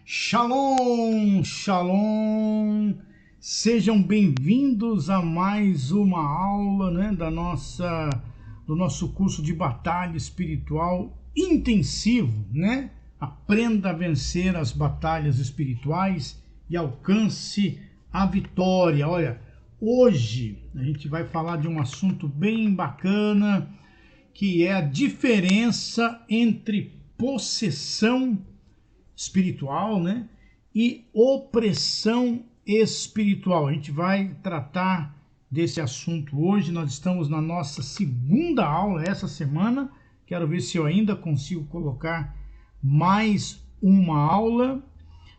Shalom, shalom, sejam bem-vindos a mais uma aula, do nosso curso de batalha espiritual intensivo, Aprenda a vencer as batalhas espirituais e alcance a vitória. Olha, hoje a gente vai falar de um assunto bem bacana, que é a diferença entre possessão espiritual, e opressão espiritual. A gente vai tratar desse assunto hoje. Nós estamos na nossa segunda aula essa semana. Quero ver se eu ainda consigo colocar mais uma aula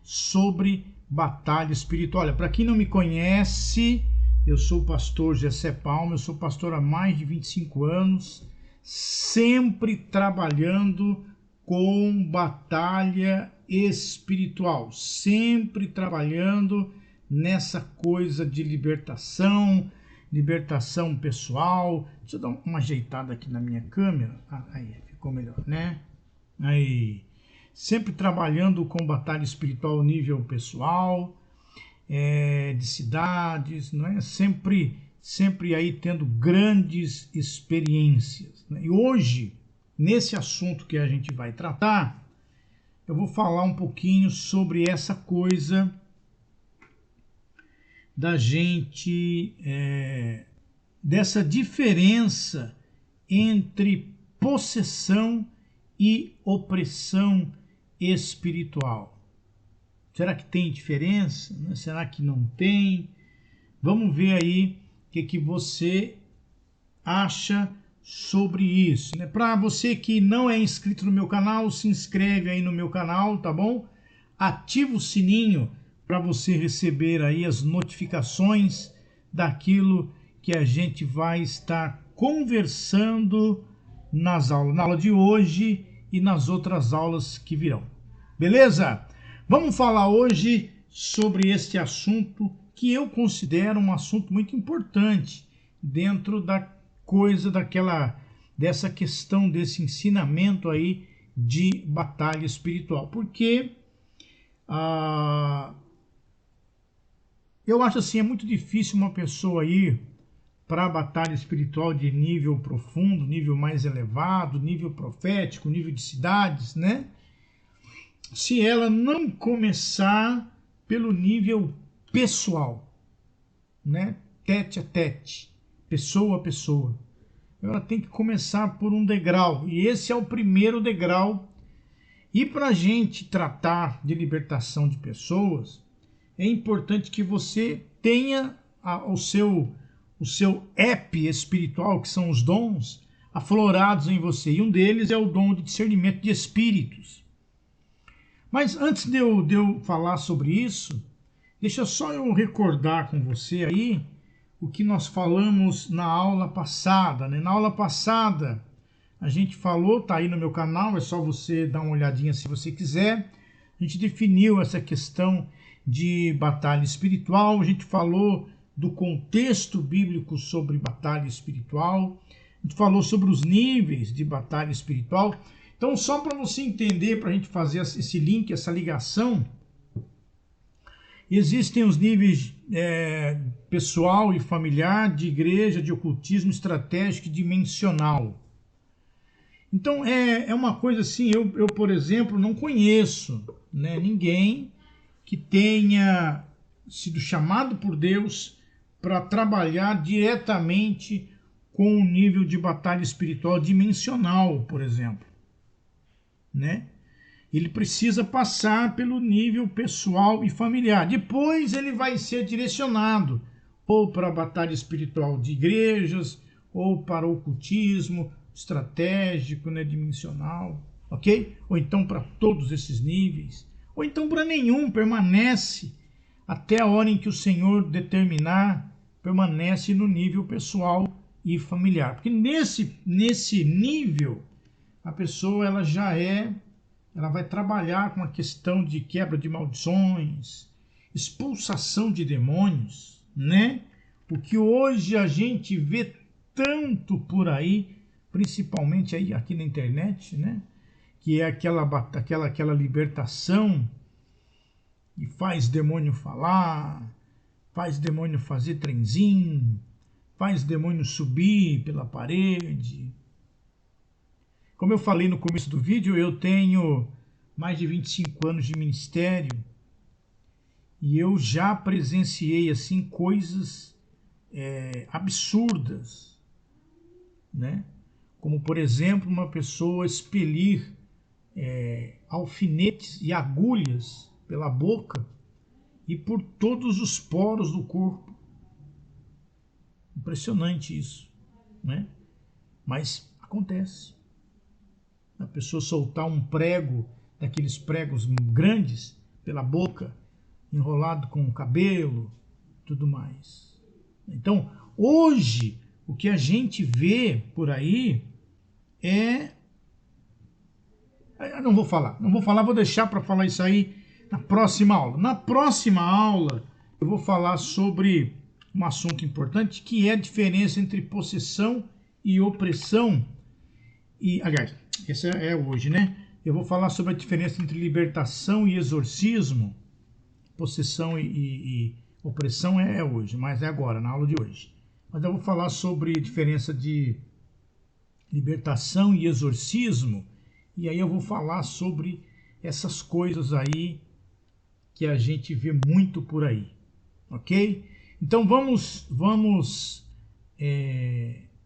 sobre batalha espiritual. Olha, para quem não me conhece, eu sou o pastor Gessé Palma, eu sou pastor há mais de 25 anos, sempre trabalhando com batalha espiritual, sempre trabalhando nessa coisa de libertação pessoal. Deixa eu dar uma ajeitada aqui na minha câmera. Aí, ficou melhor, Aí, sempre trabalhando com batalha espiritual nível pessoal, de cidades, Sempre aí tendo grandes experiências. E hoje, nesse assunto que a gente vai tratar, eu vou falar um pouquinho sobre essa coisa da gente, dessa diferença entre possessão e opressão espiritual. Será que tem diferença? Será que não tem? Vamos ver aí o que você acha sobre isso, Para você que não é inscrito no meu canal, se inscreve aí no meu canal, tá bom? Ativa o sininho para você receber aí as notificações daquilo que a gente vai estar conversando nas aulas, na aula de hoje e nas outras aulas que virão. Beleza? Vamos falar hoje sobre este assunto que eu considero um assunto muito importante dentro dessa questão, desse ensinamento aí de batalha espiritual. Porque eu acho assim, é muito difícil uma pessoa ir para a batalha espiritual de nível profundo, nível mais elevado, nível profético, nível de cidades, se ela não começar pelo nível pessoal, tete a tete, pessoa a pessoa. Ela tem que começar por um degrau, e esse é o primeiro degrau. E para a gente tratar de libertação de pessoas, é importante que você tenha o seu app espiritual, que são os dons aflorados em você, e um deles é o dom de discernimento de espíritos. Mas antes de eu falar sobre isso, deixa só eu recordar com você aí o que nós falamos na aula passada. Na aula passada, a gente falou, tá aí no meu canal, é só você dar uma olhadinha se você quiser. A gente definiu essa questão de batalha espiritual, a gente falou do contexto bíblico sobre batalha espiritual, a gente falou sobre os níveis de batalha espiritual. Então, só para você entender, para a gente fazer esse link, essa ligação, existem os níveis pessoal e familiar, de igreja, de ocultismo, estratégico e dimensional. Então, é uma coisa assim, eu, por exemplo, não conheço ninguém que tenha sido chamado por Deus para trabalhar diretamente com o nível de batalha espiritual dimensional, por exemplo. Ele precisa passar pelo nível pessoal e familiar. Depois ele vai ser direcionado ou para a batalha espiritual de igrejas, ou para o ocultismo estratégico, dimensional, ok? Ou então para todos esses níveis, ou então para nenhum, permanece até a hora em que o Senhor determinar, permanece no nível pessoal e familiar. Porque nesse nível, a pessoa ela vai trabalhar com a questão de quebra de maldições, expulsação de demônios, Porque hoje a gente vê tanto por aí, principalmente aí aqui na internet, que é aquela libertação e faz demônio falar, faz demônio fazer trenzinho, faz demônio subir pela parede. Como eu falei no começo do vídeo, eu tenho mais de 25 anos de ministério e eu já presenciei assim coisas absurdas, né? Como, por exemplo, uma pessoa expelir alfinetes e agulhas pela boca e por todos os poros do corpo. Impressionante isso, né? Mas acontece. A pessoa soltar um prego, daqueles pregos grandes, pela boca, enrolado com o cabelo, tudo mais. Então, hoje, o que a gente vê por aí não vou falar, vou deixar para falar isso aí na próxima aula. Na próxima aula, eu vou falar sobre um assunto importante, que é a diferença entre possessão e opressão. E, aliás, essa é hoje, né? Eu vou falar sobre a diferença entre libertação e exorcismo. Possessão e opressão é hoje, mas é agora, na aula de hoje. Mas eu vou falar sobre a diferença de libertação e exorcismo, e aí eu vou falar sobre essas coisas aí que a gente vê muito por aí, ok? Então vamos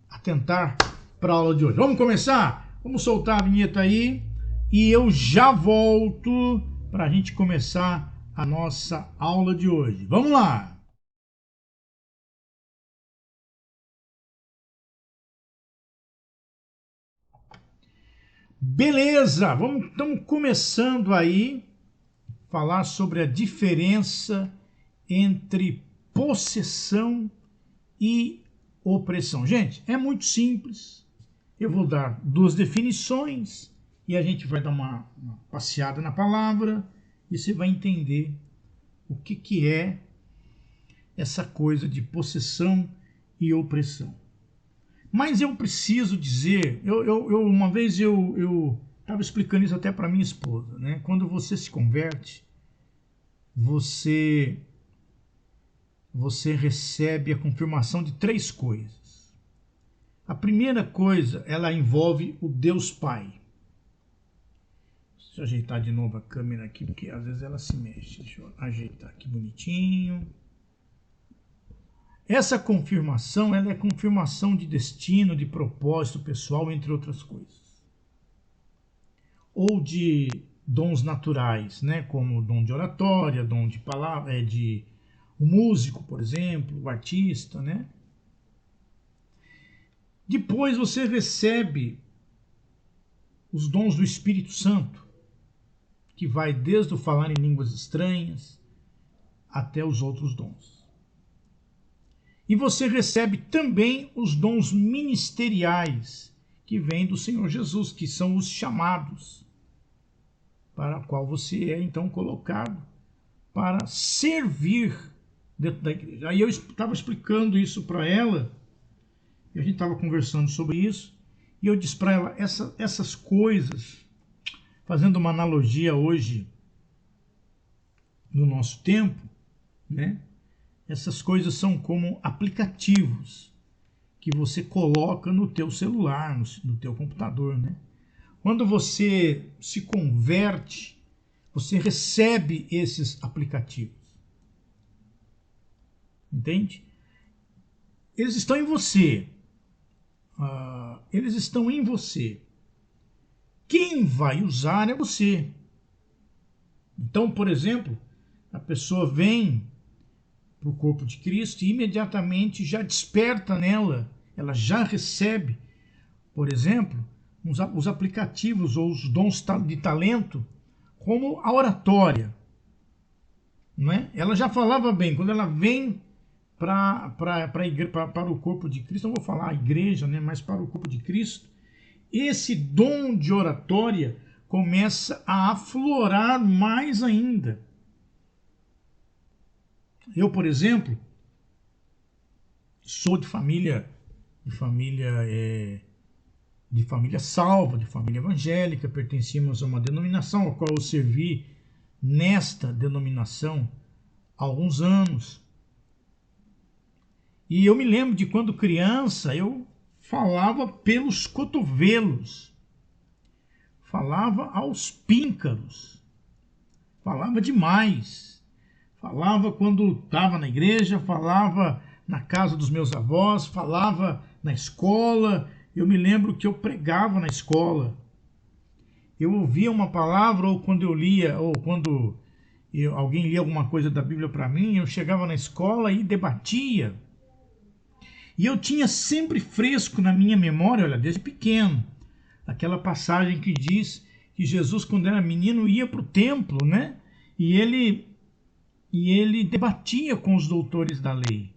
atentar para a aula de hoje. Vamos começar? Vamos soltar a vinheta aí e eu já volto para a gente começar a nossa aula de hoje. Vamos lá! Beleza, estamos começando aí a falar sobre a diferença entre possessão e opressão. Gente, é muito simples. Eu vou dar duas definições e a gente vai dar uma passeada na palavra e você vai entender o que é essa coisa de possessão e opressão. Mas eu preciso dizer, uma vez eu estava explicando isso até para minha esposa, né? Quando você se converte, você recebe a confirmação de três coisas. A primeira coisa, ela envolve o Deus Pai. Deixa eu ajeitar de novo a câmera aqui, porque às vezes ela se mexe. Deixa eu ajeitar aqui bonitinho. Essa confirmação, ela é confirmação de destino, de propósito pessoal, entre outras coisas. Ou de dons naturais, né? Como dom de oratória, dom de palavra, o músico, por exemplo, o artista, né? Depois você recebe os dons do Espírito Santo, que vai desde o falar em línguas estranhas até os outros dons. E você recebe também os dons ministeriais, que vêm do Senhor Jesus, que são os chamados, para o qual você é então colocado para servir dentro da igreja. Aí eu estava explicando isso para ela, e a gente estava conversando sobre isso, e eu disse para ela, essas coisas, fazendo uma analogia hoje no nosso tempo, né? Essas coisas são como aplicativos que você coloca no teu celular, no teu computador, né? Quando você se converte, você recebe esses aplicativos. Entende? Eles estão em você. Eles estão em você. Quem vai usar é você. Então, por exemplo, a pessoa vem para o corpo de Cristo e imediatamente já desperta nela, ela já recebe, por exemplo, os aplicativos ou os dons de talento, como a oratória. Não é? Ela já falava bem, quando ela vem para o corpo de Cristo, não vou falar a igreja, né, mas para o corpo de Cristo, esse dom de oratória começa a aflorar mais ainda. Eu, por exemplo, sou de família salva, de família evangélica, pertencíamos a uma denominação a qual eu servi nesta denominação há alguns anos. E eu me lembro de quando criança eu falava pelos cotovelos, falava aos píncaros, falava demais. Falava quando estava na igreja, falava na casa dos meus avós, falava na escola. Eu me lembro que eu pregava na escola. Eu ouvia uma palavra, ou quando eu lia, ou quando alguém lia alguma coisa da Bíblia para mim, eu chegava na escola e debatia. E eu tinha sempre fresco na minha memória, olha, desde pequeno, aquela passagem que diz que Jesus, quando era menino, ia para o templo, né? E ele debatia com os doutores da lei.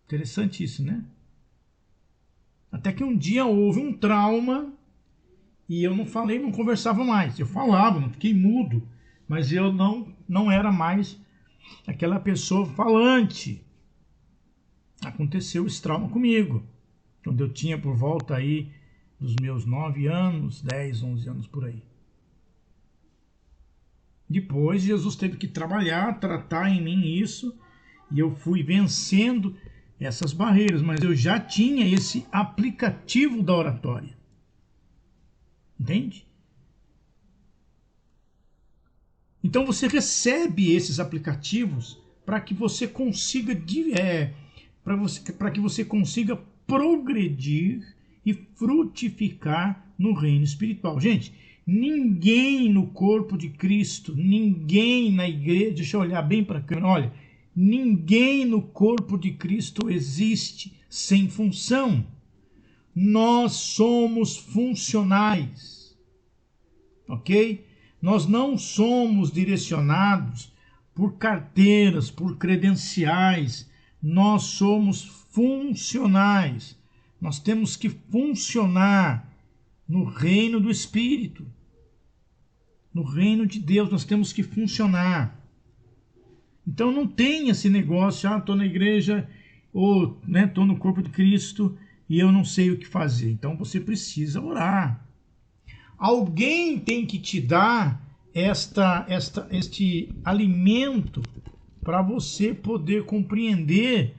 Interessante isso, né? Até que um dia houve um trauma e eu não falei, não conversava mais. Eu falava, não fiquei mudo, mas eu não era mais aquela pessoa falante. Aconteceu esse trauma comigo, quando eu tinha por volta aí dos meus 9 anos, 10, 11 anos por aí. Depois Jesus teve que trabalhar, tratar em mim isso, e eu fui vencendo essas barreiras, mas eu já tinha esse aplicativo da oratória. Entende? Então você recebe esses aplicativos para que você consiga para que você consiga progredir e frutificar no reino espiritual. Gente, ninguém no corpo de Cristo, ninguém na igreja, deixa eu olhar bem para a câmera, olha, ninguém no corpo de Cristo existe sem função. Nós somos funcionais, ok? Nós não somos direcionados por carteiras, por credenciais. Nós somos funcionais. Nós temos que funcionar no reino do Espírito. No reino de Deus nós temos que funcionar. Então não tem esse negócio, estou na igreja ou estou no corpo de Cristo e eu não sei o que fazer. Então você precisa orar. Alguém tem que te dar este alimento para você poder compreender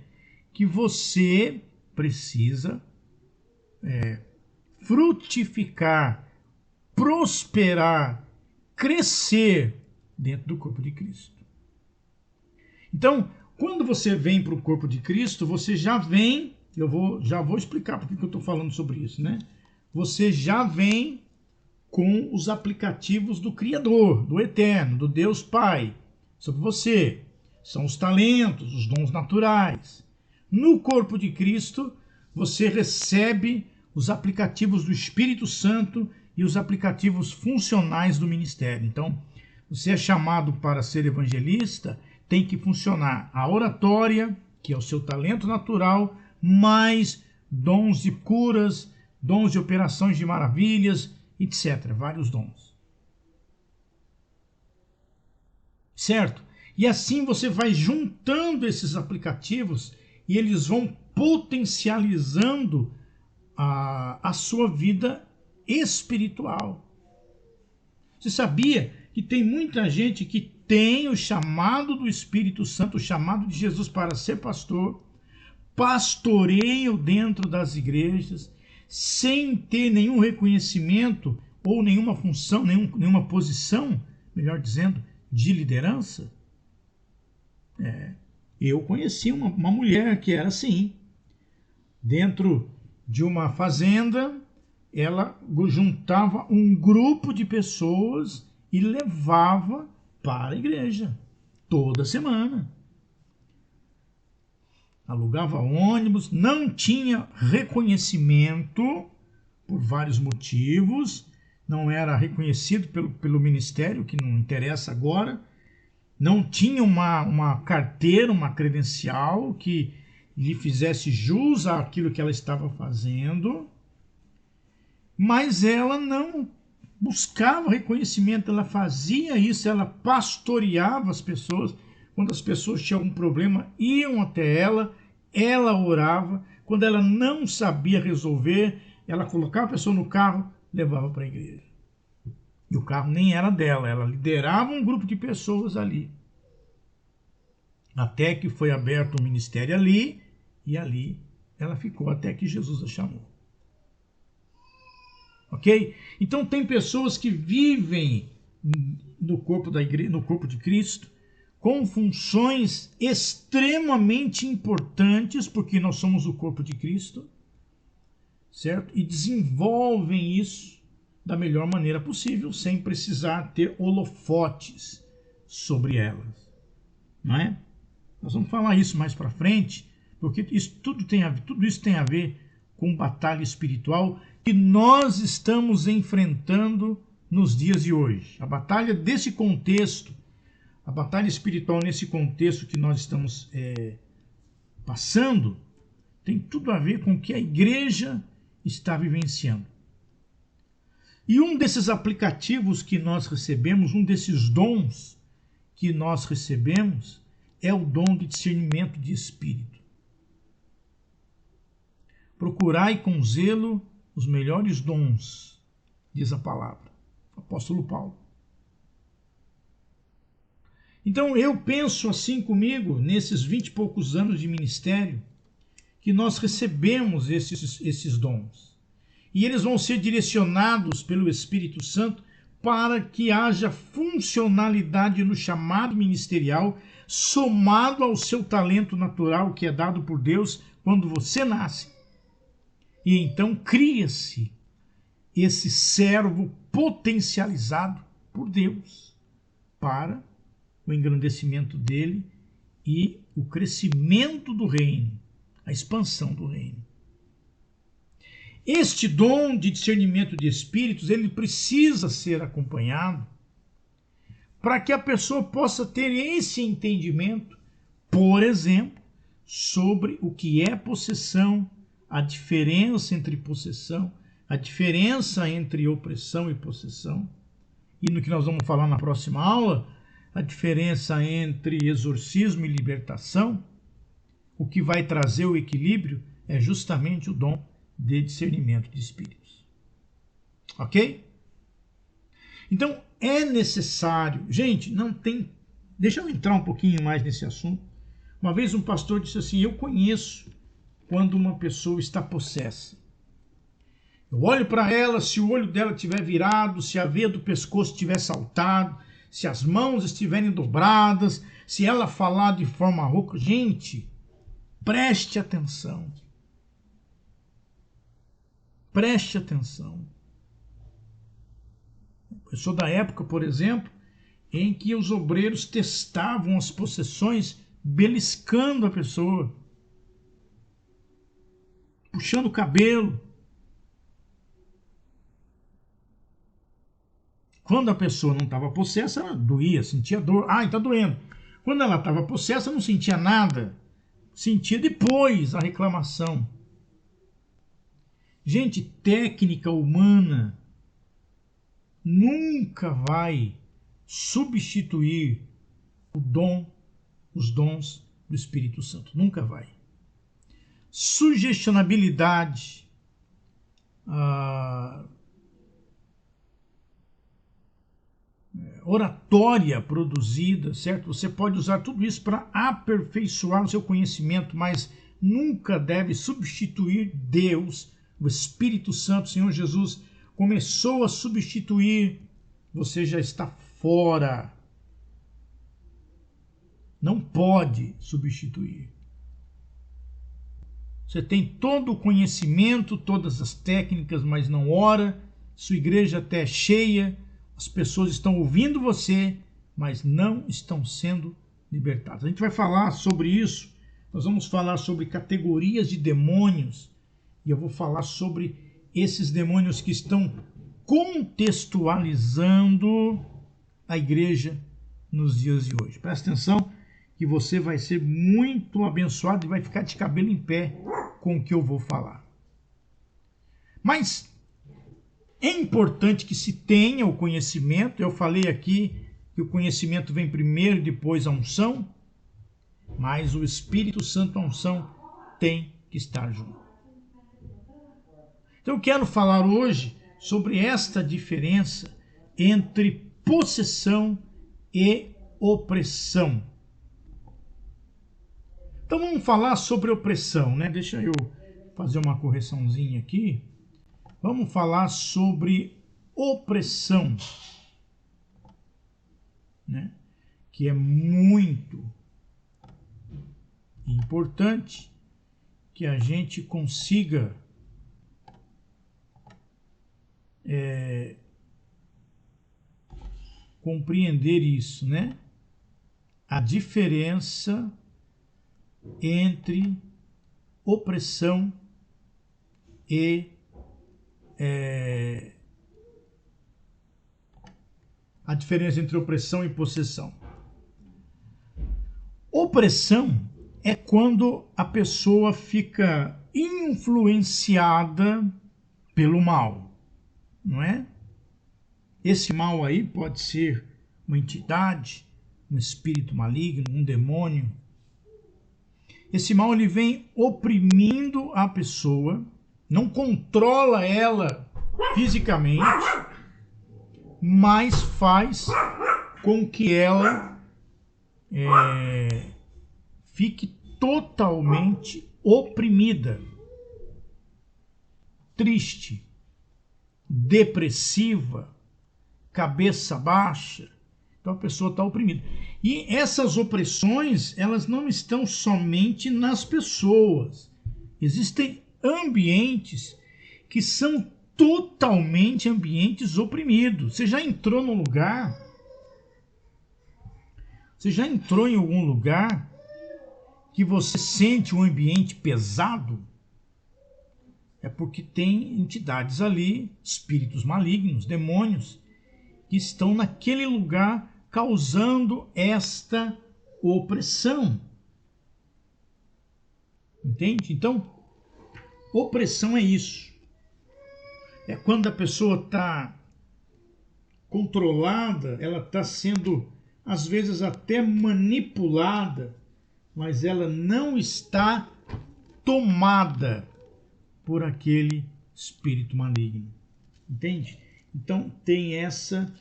que você precisa frutificar, prosperar, crescer dentro do corpo de Cristo. Então, quando você vem para o corpo de Cristo, você já vem, já vou explicar por que eu estou falando sobre isso, né? Você já vem com os aplicativos do Criador, do Eterno, do Deus Pai, sobre você. São os talentos, os dons naturais. No corpo de Cristo, você recebe os aplicativos do Espírito Santo e os aplicativos funcionais do ministério. Então, você é chamado para ser evangelista, tem que funcionar a oratória, que é o seu talento natural, mais dons de curas, dons de operações de maravilhas, etc. Vários dons. Certo? E assim você vai juntando esses aplicativos e eles vão potencializando a sua vida espiritual. Você sabia que tem muita gente que tem o chamado do Espírito Santo, o chamado de Jesus para ser pastor, pastoreiam dentro das igrejas, sem ter nenhum reconhecimento ou nenhuma função, nenhuma posição, melhor dizendo, de liderança? Eu conheci uma mulher que era assim. Dentro de uma fazenda, ela juntava um grupo de pessoas e levava para a igreja toda semana. Alugava ônibus, não tinha reconhecimento por vários motivos, não era reconhecido pelo ministério, que não interessa agora, não tinha uma carteira, uma credencial que lhe fizesse jus àquilo que ela estava fazendo, mas ela não buscava reconhecimento, ela fazia isso, ela pastoreava as pessoas. Quando as pessoas tinham algum problema, iam até ela orava. Quando ela não sabia resolver, ela colocava a pessoa no carro, levava para a igreja. E o carro nem era dela, ela liderava um grupo de pessoas ali. Até que foi aberto um ministério ali, e ali ela ficou até que Jesus a chamou. Ok? Então tem pessoas que vivem no corpo da igreja, no corpo de Cristo, com funções extremamente importantes, porque nós somos o corpo de Cristo, certo? E desenvolvem isso da melhor maneira possível, sem precisar ter holofotes sobre elas, não é? Nós vamos falar isso mais para frente, porque tudo isso tem a ver com batalha espiritual que nós estamos enfrentando nos dias de hoje. A batalha desse contexto, a batalha espiritual nesse contexto que nós estamos passando, tem tudo a ver com o que a igreja está vivenciando. E um desses aplicativos que nós recebemos, um desses dons que nós recebemos, é o dom de discernimento de espírito. Procurai com zelo os melhores dons, diz a palavra, o apóstolo Paulo. Então eu penso assim comigo, nesses 20 e poucos anos de ministério, que nós recebemos esses dons. E eles vão ser direcionados pelo Espírito Santo para que haja funcionalidade no chamado ministerial, somado ao seu talento natural que é dado por Deus quando você nasce. E então cria-se esse servo potencializado por Deus para o engrandecimento dele e o crescimento do reino, a expansão do reino. Este dom de discernimento de espíritos, ele precisa ser acompanhado para que a pessoa possa ter esse entendimento, por exemplo, sobre o que é possessão, a diferença entre possessão, a diferença entre opressão e possessão, e no que nós vamos falar na próxima aula, a diferença entre exorcismo e libertação. O que vai trazer o equilíbrio é justamente o dom de discernimento de espíritos. Ok? Então, é necessário... Gente, não tem... Deixa eu entrar um pouquinho mais nesse assunto. Uma vez um pastor disse assim, eu conheço quando uma pessoa está possessa. Eu olho para ela, se o olho dela estiver virado, se a veia do pescoço estiver saltado, se as mãos estiverem dobradas, se ela falar de forma rouca. Gente, preste atenção. Preste atenção. Eu sou da época, por exemplo, em que os obreiros testavam as possessões beliscando a pessoa, puxando o cabelo. Quando a pessoa não estava possessa, ela doía, sentia dor. Ai, está doendo. Quando ela estava possessa, não sentia nada. Sentia depois a reclamação. Gente, técnica humana nunca vai substituir os dons do Espírito Santo. Nunca vai. Sugestionabilidade, oratória produzida, certo? Você pode usar tudo isso para aperfeiçoar o seu conhecimento, mas nunca deve substituir Deus, o Espírito Santo. O Senhor Jesus começou a substituir, você já está fora. Não pode substituir. Você tem todo o conhecimento, todas as técnicas, mas não ora. Sua igreja até é cheia, as pessoas estão ouvindo você, mas não estão sendo libertadas. A gente vai falar sobre isso. Nós vamos falar sobre categorias de demônios. E eu vou falar sobre esses demônios que estão contextualizando a igreja nos dias de hoje. Presta atenção que você vai ser muito abençoado e vai ficar de cabelo em pé com o que eu vou falar. Mas é importante que se tenha o conhecimento. Eu falei aqui que o conhecimento vem primeiro e depois a unção, mas o Espírito Santo, a unção, tem que estar junto. Então eu quero falar hoje sobre esta diferença entre possessão e opressão. Então vamos falar sobre opressão, né? Deixa eu fazer uma correçãozinha aqui. Vamos falar sobre opressão, né? Que é muito importante que a gente consiga compreender isso, né? A diferença entre opressão e a diferença entre opressão e possessão. Opressão é quando a pessoa fica influenciada pelo mal, não é? Esse mal aí pode ser uma entidade, um espírito maligno, um demônio. Esse mal ele vem oprimindo a pessoa, não controla ela fisicamente, mas faz com que ela fique totalmente oprimida, triste, depressiva, cabeça baixa. Então a pessoa está oprimida. E essas opressões, elas não estão somente nas pessoas. Existem ambientes que são totalmente ambientes oprimidos. Você já entrou num lugar? Você já entrou em algum lugar que você sente um ambiente pesado? É porque tem entidades ali, espíritos malignos, demônios, que estão naquele lugar causando esta opressão. Entende? Então, opressão é isso. É quando a pessoa está controlada, ela está sendo, às vezes, até manipulada, mas ela não está tomada por aquele espírito maligno. Entende? Então, tem essa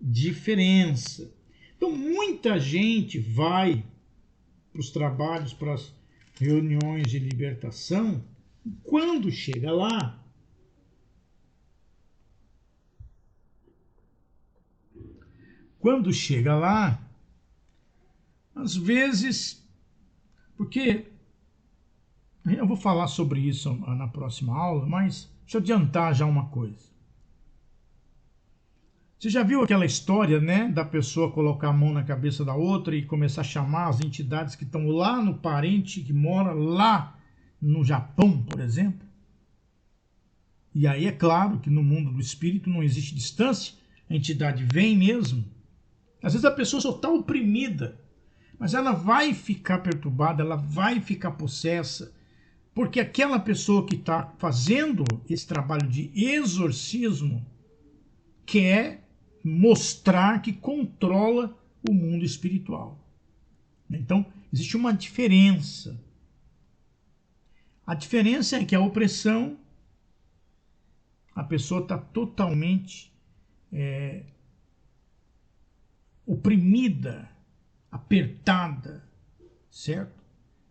diferença. Então, muita gente vai para os trabalhos, para as reuniões de libertação, e quando chega lá, às vezes, porque eu vou falar sobre isso na próxima aula, mas deixa eu adiantar já uma coisa. Você já viu aquela história, né, da pessoa colocar a mão na cabeça da outra e começar a chamar as entidades que estão lá no parente que mora lá no Japão, por exemplo? E aí é claro que no mundo do espírito não existe distância, a entidade vem mesmo. Às vezes a pessoa só está oprimida, mas ela vai ficar perturbada, ela vai ficar possessa, porque aquela pessoa que está fazendo esse trabalho de exorcismo quer mostrar que controla o mundo espiritual. Então, existe uma diferença. A diferença é que a opressão, a pessoa está totalmente oprimida, apertada, certo?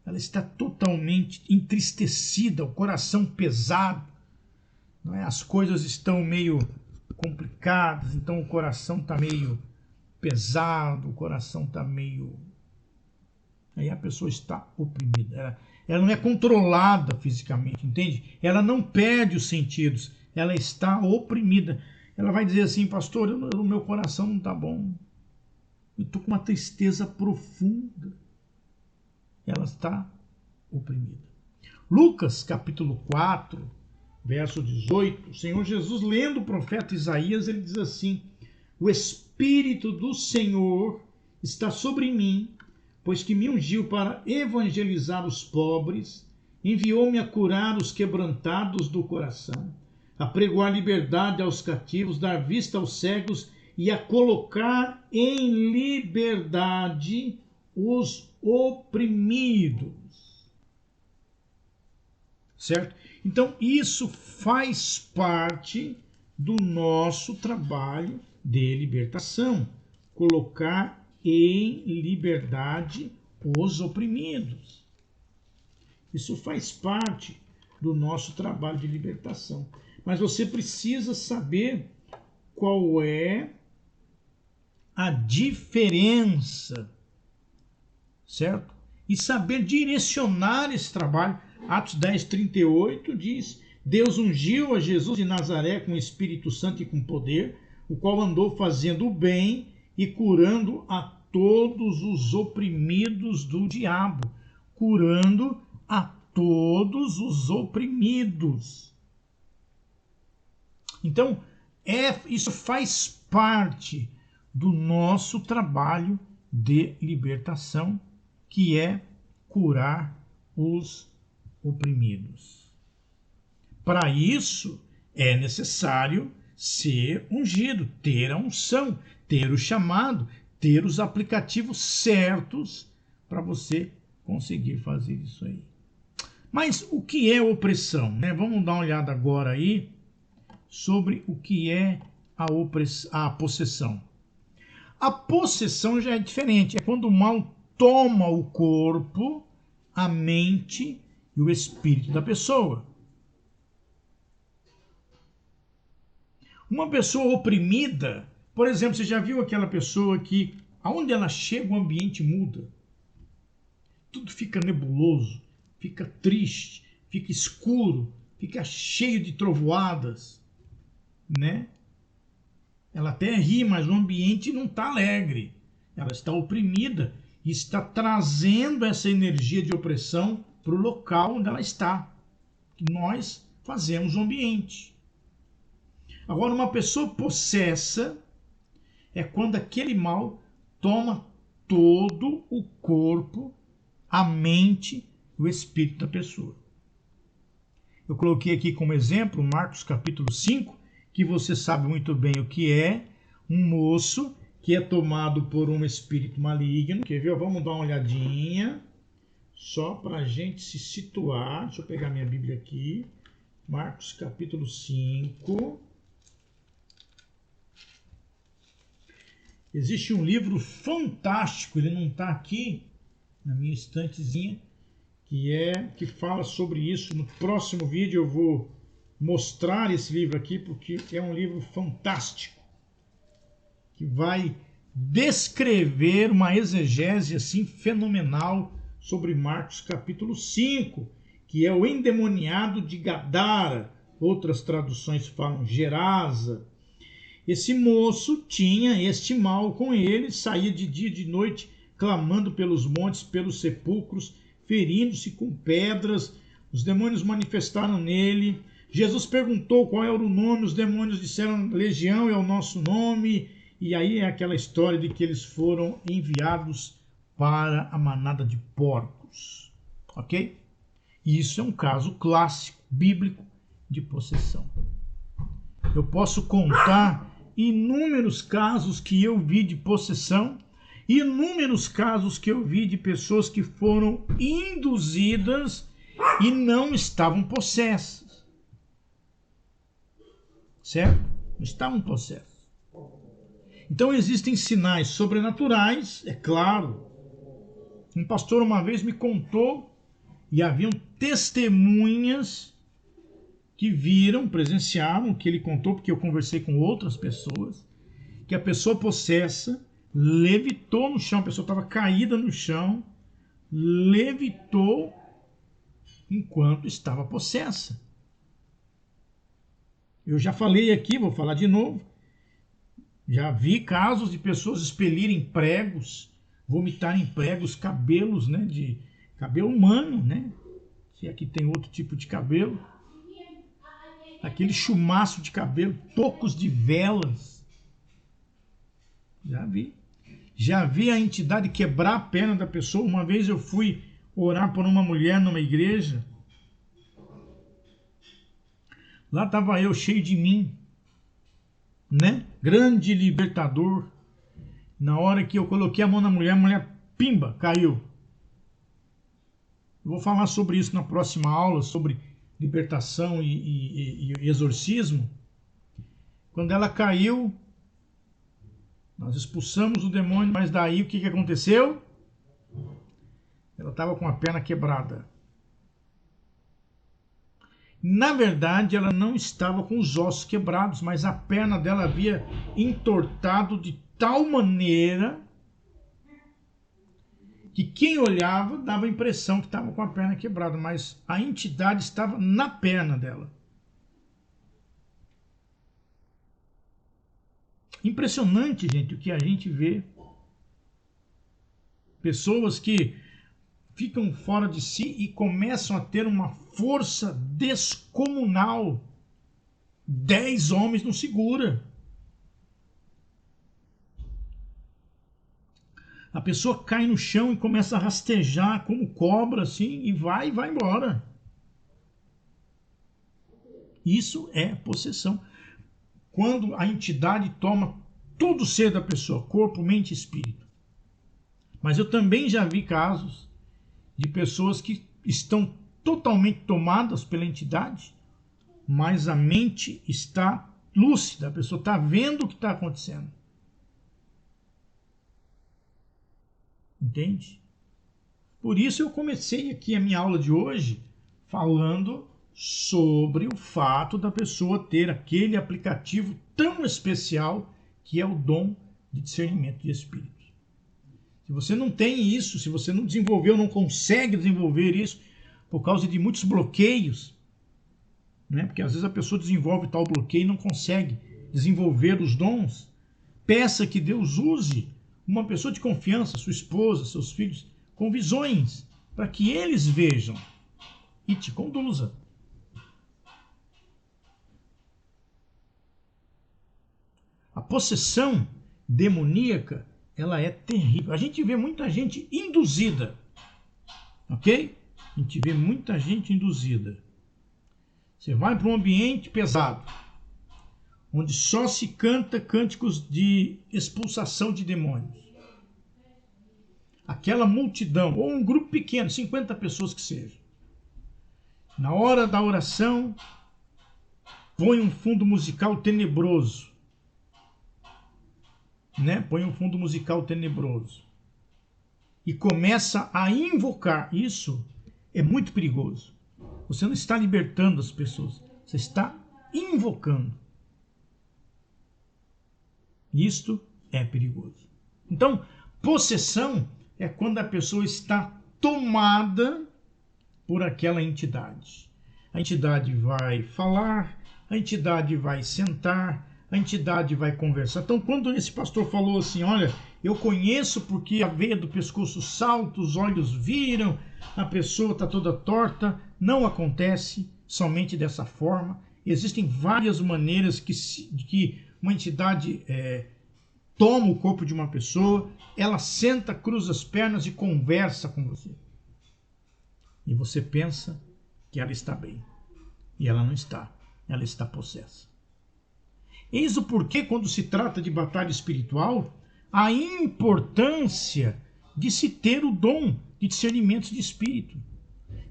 Ela está totalmente entristecida, o coração pesado, não é? As coisas estão meio complicadas, então o coração está meio pesado, o coração está meio... Aí a pessoa está oprimida, ela não é controlada fisicamente, entende? Ela não perde os sentidos, ela está oprimida. Ela vai dizer assim, pastor, o meu coração não está bom, eu estou com uma tristeza profunda. Ela está oprimida. Lucas capítulo 4, verso 18, o Senhor Jesus, lendo o profeta Isaías, ele diz assim: o Espírito do Senhor está sobre mim, pois que me ungiu para evangelizar os pobres, enviou-me a curar os quebrantados do coração, a pregoar liberdade aos cativos, dar vista aos cegos e a colocar em liberdade os oprimidos. Certo? Então, isso faz parte do nosso trabalho de libertação, colocar em liberdade os oprimidos. Isso faz parte do nosso trabalho de libertação. Mas você precisa saber qual é a diferença, certo? E saber direcionar esse trabalho. Atos 10:38 diz: Deus ungiu a Jesus de Nazaré com o Espírito Santo e com poder, o qual andou fazendo o bem e curando a todos os oprimidos do diabo. Curando a todos os oprimidos. Então, isso faz parte do nosso trabalho de libertação, que é curar os oprimidos. Para isso, é necessário ser ungido, ter a unção, ter o chamado, ter os aplicativos certos para você conseguir fazer isso aí. Mas o que é opressão, né? Vamos dar uma olhada agora aí sobre o que é a possessão. A possessão já é diferente, é quando o mal toma o corpo, a mente e o espírito da pessoa. Uma pessoa oprimida, por exemplo, você já viu aquela pessoa que, aonde ela chega, o ambiente muda. Tudo fica nebuloso, fica triste, fica escuro, fica cheio de trovoadas, né? Ela até ri, mas o ambiente não está alegre. Ela está oprimida e está trazendo essa energia de opressão para o local onde ela está. Nós fazemos o ambiente. Agora, uma pessoa possessa é quando aquele mal toma todo o corpo, a mente e o espírito da pessoa. Eu coloquei aqui como exemplo Marcos capítulo 5, que você sabe muito bem o que é, um moço que é tomado por um espírito maligno. Quer ver? Vamos dar uma olhadinha, só para a gente se situar. Deixa eu pegar minha Bíblia aqui. Marcos capítulo 5. Existe um livro fantástico, ele não está aqui na minha estantezinha, que fala sobre isso. No próximo vídeo eu vou mostrar esse livro aqui, porque é um livro fantástico, que vai descrever uma exegese assim fenomenal sobre Marcos capítulo 5, que é o endemoniado de Gadara, outras traduções falam Gerasa. Esse moço tinha este mal com ele, saía de dia e de noite, clamando pelos montes, pelos sepulcros, ferindo-se com pedras. Os demônios manifestaram nele. Jesus perguntou qual era o nome, os demônios disseram: Legião é o nosso nome. E aí é aquela história de que eles foram enviados para a manada de porcos. Ok? E isso é um caso clássico, bíblico, de possessão. Eu posso contar inúmeros casos que eu vi de possessão, inúmeros casos que eu vi de pessoas que foram induzidas e não estavam possessas. Certo? Não estavam possessas. Então existem sinais sobrenaturais, é claro. Um pastor uma vez me contou, e haviam testemunhas que viram, presenciaram o que ele contou, porque eu conversei com outras pessoas, que a pessoa possessa levitou no chão, a pessoa estava caída no chão, levitou enquanto estava possessa. Eu já falei aqui, vou falar de novo, já vi casos de pessoas expelirem pregos, vomitarem pregos, cabelos, né, de cabelo humano, né? Se aqui tem outro tipo de cabelo, aquele chumaço de cabelo, tocos de velas. Já vi. Já vi a entidade quebrar a perna da pessoa. Uma vez eu fui orar por uma mulher numa igreja. Lá estava eu cheio de mim, né? Grande libertador. Na hora que eu coloquei a mão na mulher, a mulher, pimba, caiu. Eu vou falar sobre isso na próxima aula, sobre libertação e exorcismo. Quando ela caiu, Nós expulsamos o demônio, mas daí o que aconteceu? Ela estava com a perna quebrada. Na verdade, ela não estava com os ossos quebrados, mas a perna dela havia entortado de tal maneira que quem olhava dava a impressão que estava com a perna quebrada, mas a entidade estava na perna dela. Impressionante, gente, o que a gente vê. Pessoas que ficam fora de si e começam a ter uma força descomunal. 10 homens não segura. A pessoa cai no chão e começa a rastejar como cobra, assim, e vai embora. Isso é possessão. Quando a entidade toma todo o ser da pessoa, corpo, mente e espírito. Mas eu também já vi casos de pessoas que estão totalmente tomadas pela entidade, mas a mente está lúcida, a pessoa está vendo o que está acontecendo. Entende? Por isso eu comecei aqui a minha aula de hoje falando sobre o fato da pessoa ter aquele aplicativo tão especial que é o dom de discernimento de espírito. Se você não tem isso, se você não desenvolveu, não consegue desenvolver isso, por causa de muitos bloqueios, né? Porque às vezes a pessoa desenvolve tal bloqueio e não consegue desenvolver os dons, peça que Deus use uma pessoa de confiança, sua esposa, seus filhos, com visões, para que eles vejam e te conduza. A possessão demoníaca, ela é terrível. A gente vê muita gente induzida, ok? A gente vê muita gente induzida. Você vai para um ambiente pesado, onde só se canta cânticos de expulsação de demônios. Aquela multidão, ou um grupo pequeno, 50 pessoas que seja. Na hora da oração, põe um fundo musical tenebroso. Põe um fundo musical tenebroso. E começa a invocar. Isso é muito perigoso. Você não está libertando as pessoas. Você está invocando. Isto é perigoso. Então, possessão é quando a pessoa está tomada por aquela entidade. A entidade vai falar, a entidade vai sentar, a entidade vai conversar. Então, quando esse pastor falou assim, olha, eu conheço porque a veia do pescoço salta, os olhos viram, a pessoa está toda torta, não acontece somente dessa forma. Existem várias maneiras que uma entidade toma o corpo de uma pessoa, ela senta, cruza as pernas e conversa com você. E você pensa que ela está bem. E ela não está. Ela está possessa. Eis o porquê, quando se trata de batalha espiritual, a importância de se ter o dom de discernimento de espírito,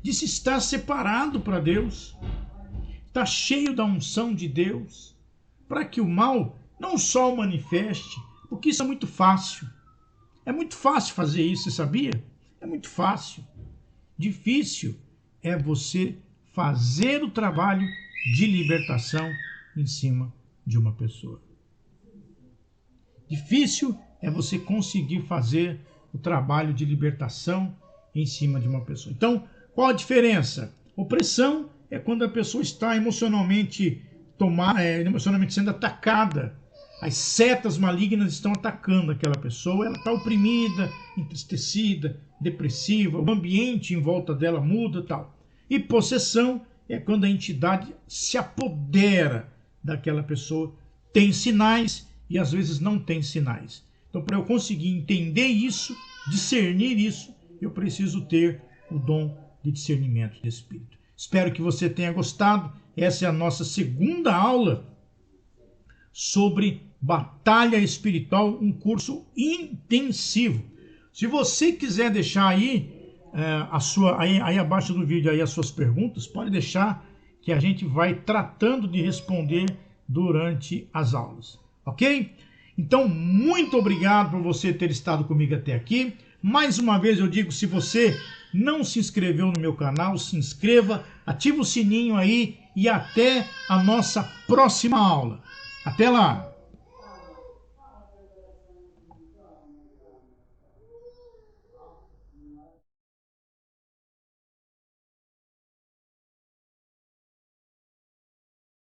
de se estar separado para Deus, estar cheio da unção de Deus, para que o mal não só o manifeste, porque isso é muito fácil. É muito fácil fazer isso, você sabia? É muito fácil. Difícil é você fazer o trabalho de libertação em cima de uma pessoa. Difícil é você conseguir fazer o trabalho de libertação em cima de uma pessoa. Então, qual a diferença? Opressão é quando a pessoa está emocionalmente sendo atacada. As setas malignas estão atacando aquela pessoa, ela está oprimida, entristecida, depressiva, o ambiente em volta dela muda, tal. E possessão é quando a entidade se apodera daquela pessoa, tem sinais e às vezes não tem sinais. Então, para eu conseguir entender isso, discernir isso, eu preciso ter o dom de discernimento de espírito. Espero que você tenha gostado. Essa é a nossa segunda aula sobre batalha espiritual, um curso intensivo. Se você quiser deixar aí aí abaixo do vídeo aí as suas perguntas, pode deixar que a gente vai tratando de responder durante as aulas, ok? Então, muito obrigado por você ter estado comigo até aqui. Mais uma vez eu digo, se você não se inscreveu no meu canal, se inscreva, ativa o sininho aí e até a nossa próxima aula. Até lá!